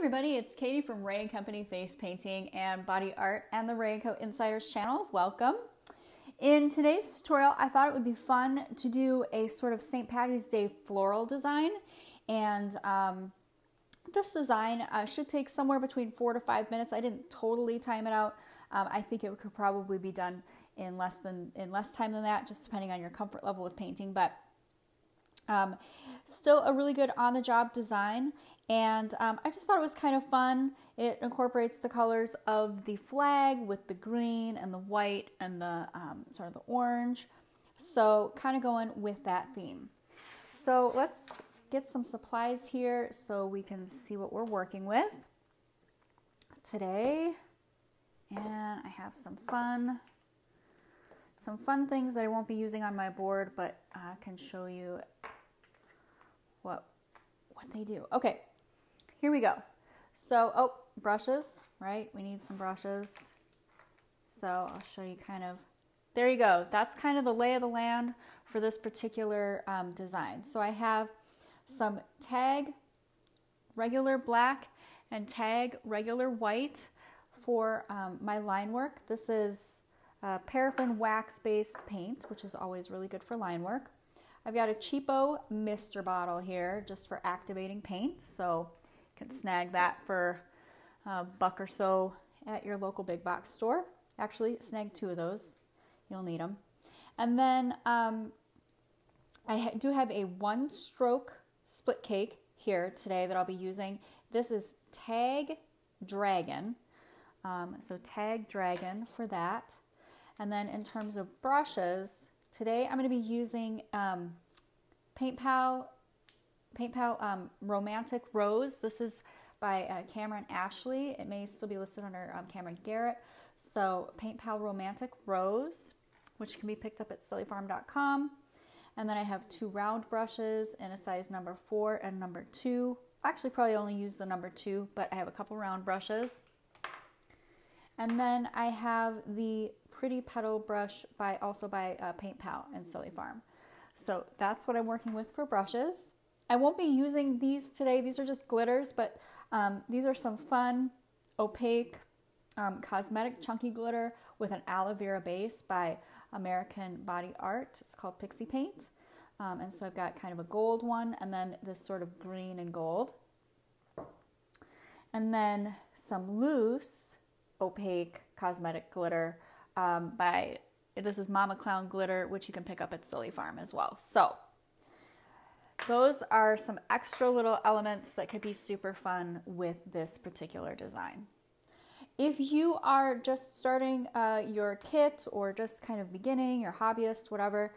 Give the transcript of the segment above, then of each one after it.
everybody, it's Katie from Ray & Company Face Painting and Body Art and the Ray & Co Insiders channel. Welcome. In today's tutorial, I thought it would be fun to do a sort of St. Patty's Day floral design. And this design should take somewhere between 4 to 5 minutes. I didn't totally time it out. I think it could probably be done in less time than that, just depending on your comfort level with painting. But still a really good on-the-job design. And I just thought it was kind of fun. It incorporates the colors of the flag with the green and the white and the sort of the orange. So kind of going with that theme. So let's get some supplies here so we can see what we're working with today. And I have some fun things that I won't be using on my board, but I can show you what they do. Okay. Here we go. So, brushes, right? We need some brushes. So I'll show you there you go. That's kind of the lay of the land for this particular design. So I have some tag regular black and tag regular white for my line work. This is paraffin wax-based paint, which is always really good for line work. I've got a cheapo mister bottle here just for activating paint. So can snag that for $1 or so at your local big box store. Actually, snag 2 of those. You'll need them. And then I do have a 1-stroke split cake here today that I'll be using. This is Tag Dragon. So Tag Dragon for that. And then in terms of brushes, today I'm going to be using Paint Pal Romantic Rose. This is by Cameron Ashley. It may still be listed under Cameron Garrett. So Paint Pal Romantic Rose, which can be picked up at sillyfarm.com. And then I have 2 round brushes in a size number 4 and number 2. Actually, probably only use the number 2, but I have a couple round brushes. And then I have the Pretty Petal brush also by Paint Pal and Silly Farm. So that's what I'm working with for brushes. I won't be using these today. These are just glitters, but these are some fun, opaque, cosmetic chunky glitter with an aloe vera base by American Body Art. It's called Pixie Paint. And so I've got kind of a gold one and then this sort of green and gold. And then some loose, opaque cosmetic glitter this is Mama Clown glitter, which you can pick up at Silly Farm as well. So those are some extra little elements that could be super fun with this particular design. If you are just starting your kit or just kind of beginning, your hobbyist, whatever,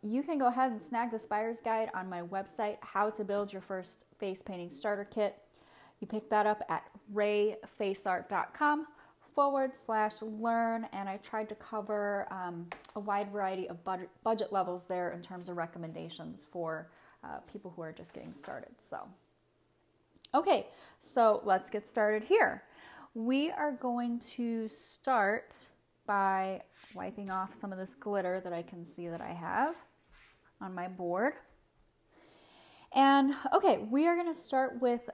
you can go ahead and snag the Buyer's Guide on my website, How to Build Your First Face Painting Starter Kit. You pick that up at rayfaceart.com/learn, and I tried to cover a wide variety of budget levels there in terms of recommendations for people who are just getting started. So, okay, so let's get started here. We are going to start by wiping off some of this glitter that I can see that I have on my board. And okay, we are going to start with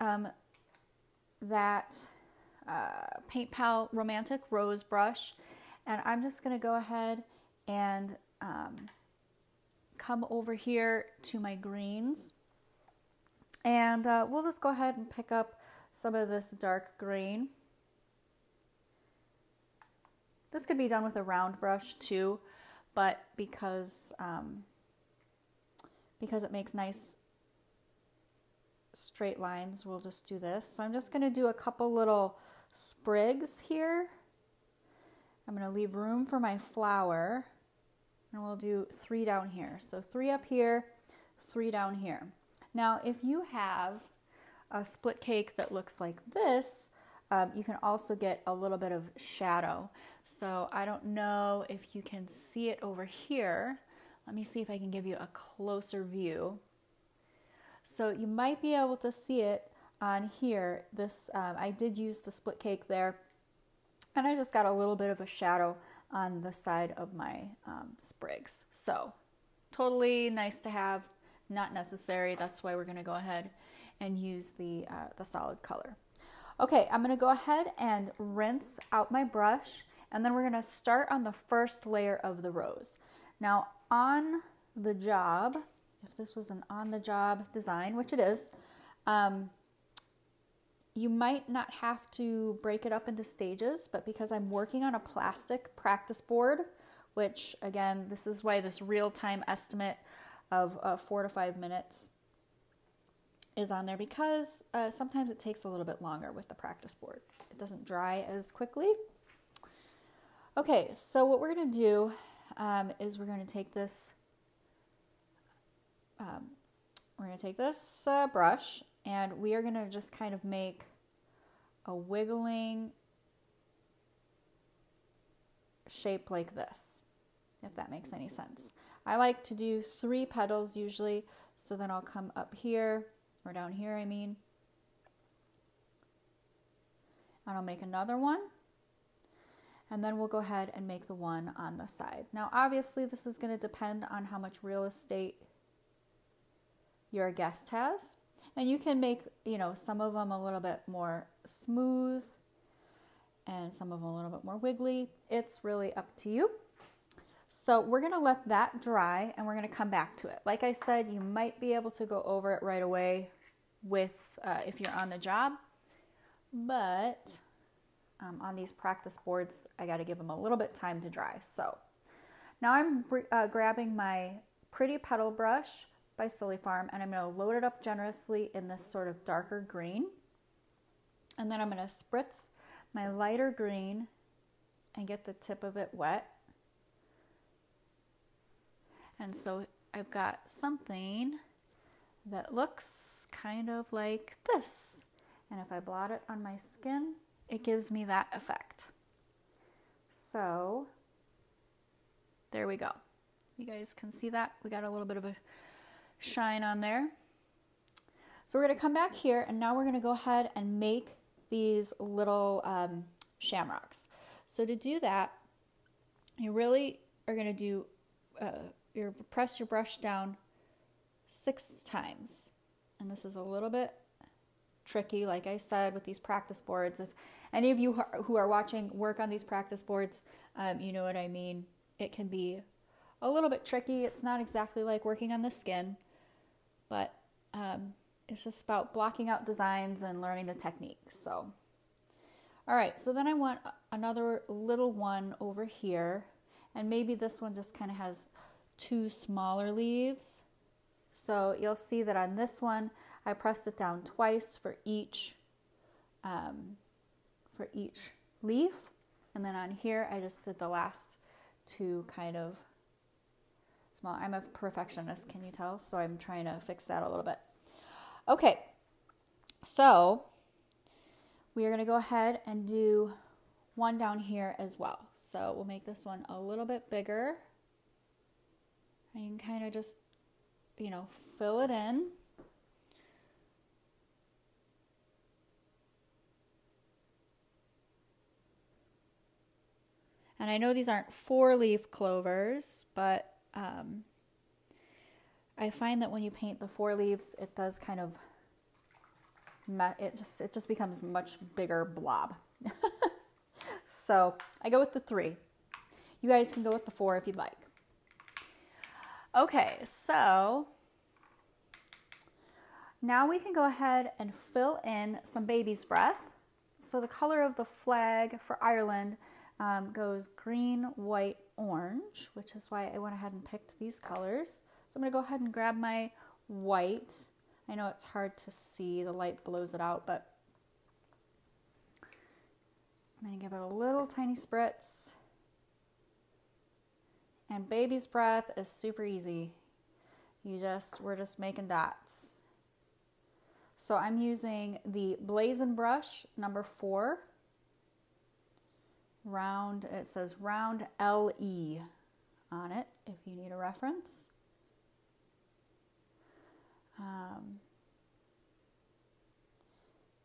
that Paint Pal Romantic Rose brush, and I'm just going to go ahead and come over here to my greens, and we'll just go ahead and pick up some of this dark green. This could be done with a round brush too, but because it makes nice straight lines, we'll just do this. So I'm just going to do a couple little sprigs here. I'm going to leave room for my flower, and we'll do 3 down here. So 3 up here, 3 down here. Now, if you have a split cake that looks like this, you can also get a little bit of shadow. So I don't know if you can see it over here. Let me see if I can give you a closer view. So you might be able to see it on here. This I did use the split cake there, and I just got a little bit of a shadow on the side of my sprigs. So totally nice to have, not necessary. That's why we're going to go ahead and use the solid color. Okay, I'm gonna go ahead and rinse out my brush, and then we're gonna start on the first layer of the rose. Now on the job, if this was an on-the-job design, which it is, you might not have to break it up into stages, but because I'm working on a plastic practice board, which again, this is why this real-time estimate of 4 to 5 minutes is on there, because sometimes it takes a little bit longer with the practice board. It doesn't dry as quickly. Okay, so what we're going to do is we're going to take this brush, and we are going to just kind of make a wiggling shape like this, if that makes any sense. I like to do 3 petals usually, so then I'll come up here, or down here I mean, and I'll make another one, and then we'll go ahead and make the one on the side. Now obviously this is going to depend on how much real estate your guest has, and you can make, you know, some of them a little bit more smooth and some of them a little bit more wiggly. It's really up to you. So we're going to let that dry, and we're going to come back to it. Like I said, you might be able to go over it right away with if you're on the job, but on these practice boards, I got to give them a little bit time to dry. So now I'm grabbing my Pretty Petal brush by Silly Farm, and I'm going to load it up generously in this sort of darker green, and then I'm going to spritz my lighter green and get the tip of it wet. And so I've got something that looks kind of like this, and if I blot it on my skin, it gives me that effect. So there we go. You guys can see that we got a little bit of a shine on there. So we're going to come back here, and now we're going to go ahead and make these little shamrocks. So to do that, you really are going to do press your brush down 6 times, and this is a little bit tricky, like I said, with these practice boards. If any of you who are watching work on these practice boards, you know what I mean. It can be a little bit tricky. It's not exactly like working on the skin, but it's just about blocking out designs and learning the technique. So, all right, so then I want another little one over here, and maybe this one just kind of has 2 smaller leaves. So you'll see that on this one, I pressed it down twice for each leaf. And then on here, I just did the last 2 kind of small. I'm a perfectionist, can you tell? So I'm trying to fix that a little bit. Okay, so we are going to go ahead and do one down here as well. So we'll make this one a little bit bigger. And you can kind of just, you know, fill it in. And I know these aren't 4-leaf clovers, but I find that when you paint the 4 leaves, it does kind of, it just becomes a much bigger blob. So I go with the 3. You guys can go with the 4 if you'd like. Okay, so now we can go ahead and fill in some baby's breath. So the color of the flag for Ireland goes green, white, orange, which is why I went ahead and picked these colors. So I'm going to go ahead and grab my white. I know it's hard to see, the light blows it out, but I'm going to give it a little tiny spritz. And baby's breath is super easy. We're just making dots. So I'm using the Blazon brush number 4. Round, it says round LE on it if you need a reference.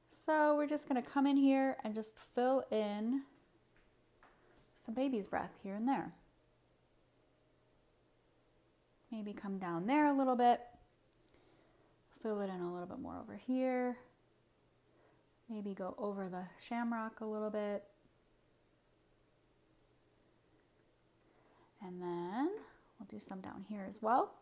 So we're just going to come in here and just fill in some baby's breath here and there. Maybe come down there a little bit. Fill it in a little bit more over here. Maybe go over the shamrock a little bit. And then we'll do some down here as well.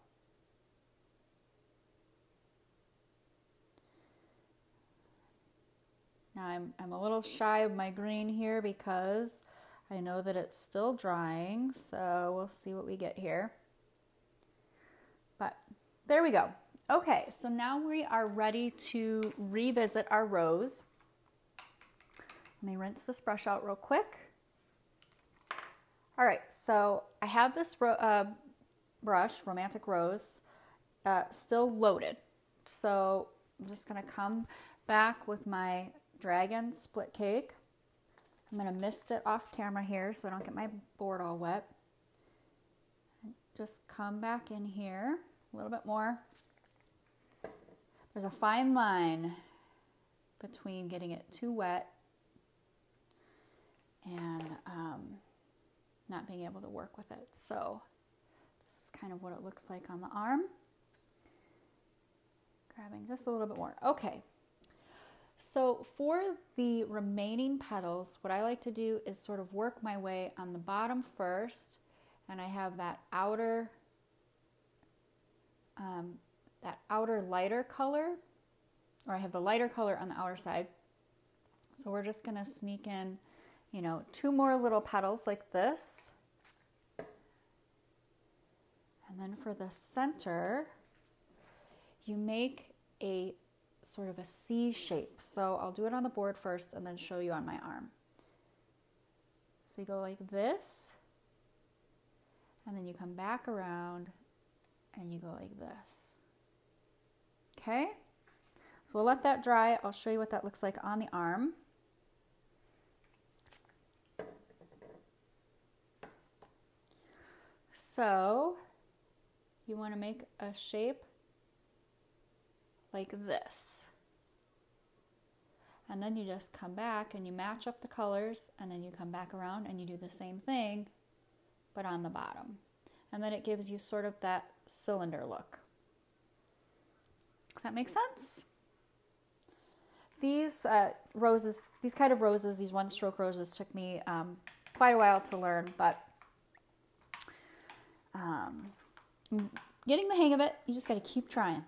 Now I'm a little shy of my green here because I know that it's still drying, so we'll see what we get here. But there we go. Okay, so now we are ready to revisit our rose. Let me rinse this brush out real quick. All right, so I have this brush, Romantic Rose, still loaded. So I'm just gonna come back with my Dragon Split Cake. I'm gonna mist it off camera here so I don't get my board all wet. Just come back in here a little bit more. There's a fine line between getting it too wet and not being able to work with it. So this is kind of what it looks like on the arm. Grabbing just a little bit more. Okay. So for the remaining petals, what I like to do is sort of work my way on the bottom first, and I have that outer lighter color, or I have the lighter color on the outer side. So we're just gonna sneak in, you know, 2 more little petals like this. And then for the center, you make a sort of a C shape. So I'll do it on the board first and then show you on my arm. So you go like this, and then you come back around and you go like this. Okay? So we'll let that dry. I'll show you what that looks like on the arm. So you want to make a shape like this. And then you just come back and you match up the colors, and then you come back around and you do the same thing, but on the bottom. And then it gives you sort of that cylinder look. Does that make sense? These roses, these kind of roses, these one-stroke roses took me quite a while to learn, but getting the hang of it, you just got to keep trying.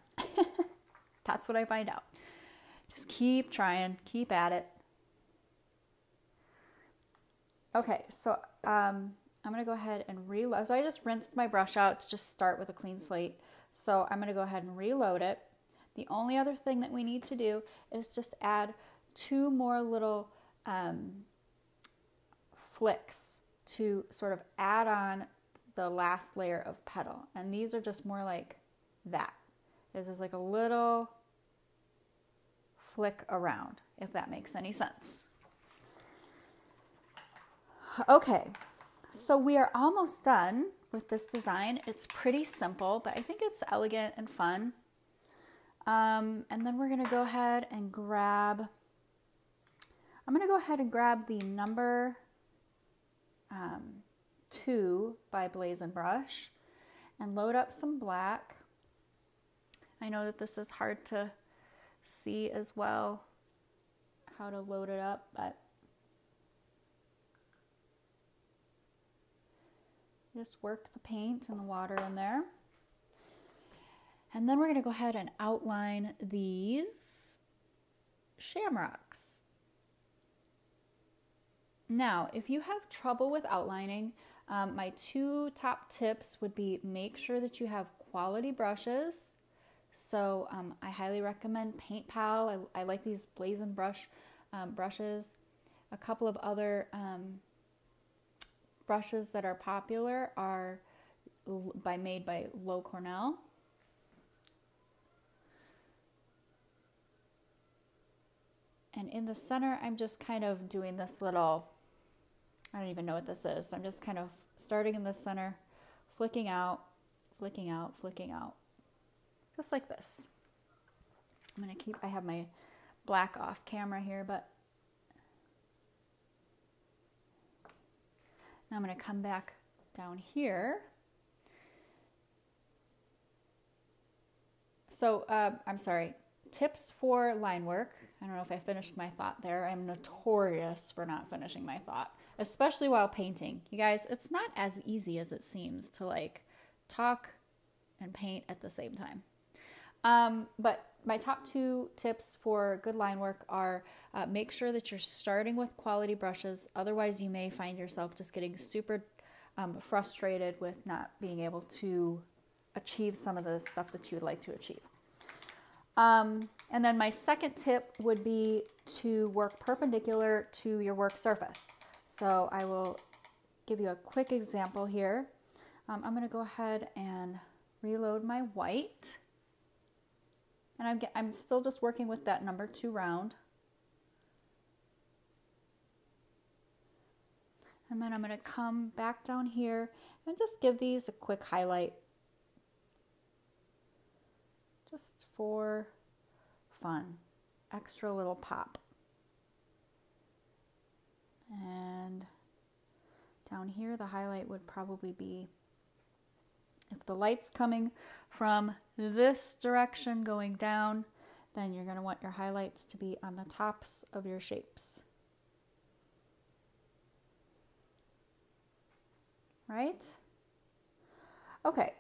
That's what I find out. Just keep trying, keep at it. Okay, so I'm going to go ahead and reload. So I just rinsed my brush out to just start with a clean slate. So I'm going to go ahead and reload it. The only other thing that we need to do is just add 2 more little flicks to sort of add on the last layer of petal. And these are just more like that. This is like a little flick around, if that makes any sense. Okay, so we are almost done with this design. It's pretty simple, but I think it's elegant and fun. And then we're going to go ahead and grab, the number 2 by Blaze and Brush and load up some black. I know that this is hard to see as well, how to load it up, but just work the paint and the water in there. And then we're going to go ahead and outline these shamrocks. Now, if you have trouble with outlining, my 2 top tips would be make sure that you have quality brushes. So I highly recommend Paint Pal. I like these Blaze and Brush brushes. A couple of other brushes that are popular are made by Low Cornell. And in the center, I'm just kind of doing this little, I don't even know what this is. So I'm just kind of starting in the center, flicking out, flicking out, flicking out. Just like this. I have my black off camera here, but now I'm going to come back down here. So, I'm sorry, tips for line work. I don't know if I finished my thought there. I'm notorious for not finishing my thought, especially while painting. You guys, it's not as easy as it seems to like talk and paint at the same time. But my top 2 tips for good line work are make sure that you're starting with quality brushes. Otherwise, you may find yourself just getting super frustrated with not being able to achieve some of the stuff that you would like to achieve. And then my second tip would be to work perpendicular to your work surface. So I will give you a quick example here. I'm going to go ahead and reload my white. And I'm still just working with that number 2 round. And then I'm going to come back down here and just give these a quick highlight. Just for fun. Extra little pop. And down here, the highlight would probably be, if the light's coming from this direction going down, then you're going to want your highlights to be on the tops of your shapes. Right? Okay.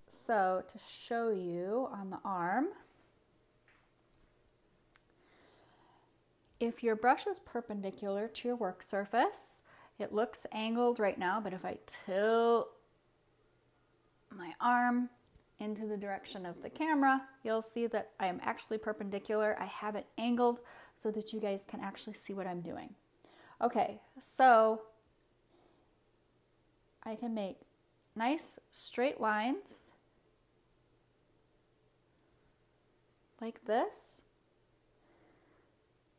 So to show you on the arm, if your brush is perpendicular to your work surface, it looks angled right now, but if I tilt my arm into the direction of the camera, you'll see that I am actually perpendicular. I have it angled so that you guys can actually see what I'm doing. Okay, so I can make nice straight lines like this.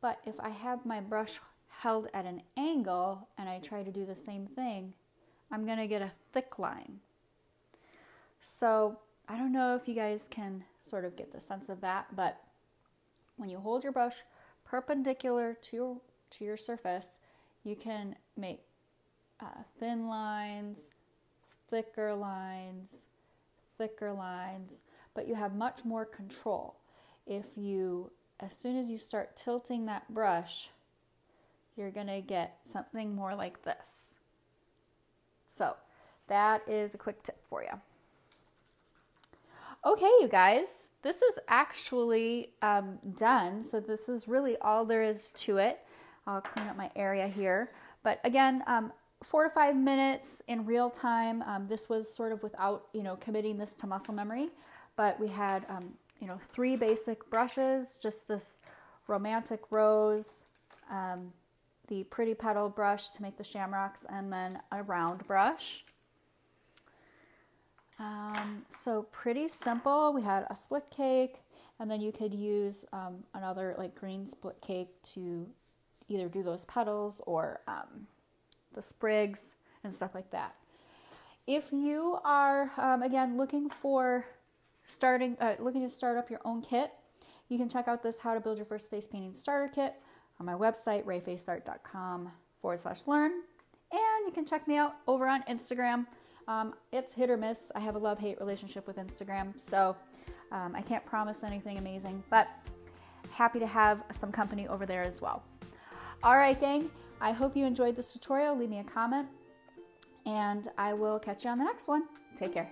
But if I have my brush held at an angle and I try to do the same thing, I'm going to get a thick line. So I don't know if you guys can sort of get the sense of that, but when you hold your brush perpendicular to your surface, you can make thin lines, thicker lines, but you have much more control. As soon as you start tilting that brush, you're going to get something more like this. So that is a quick tip for you. Okay, you guys, this is actually done. So this is really all there is to it. I'll clean up my area here. But again, 4 to 5 minutes in real time. This was sort of without, committing this to muscle memory. But we had, 3 basic brushes, just this romantic rose, the pretty petal brush to make the shamrocks, and then a round brush. So pretty simple. We had a split cake, and then you could use another like green split cake to either do those petals or the sprigs and stuff like that. If you are again looking to start up your own kit, you can check out this How to Build Your First Face Painting Starter Kit on my website, rayfaceart.com/learn. And you can check me out over on Instagram. It's hit or miss. I have a love-hate relationship with Instagram, so I can't promise anything amazing, but happy to have some company over there as well. All right, gang, I hope you enjoyed this tutorial. Leave me a comment, and I will catch you on the next one. Take care.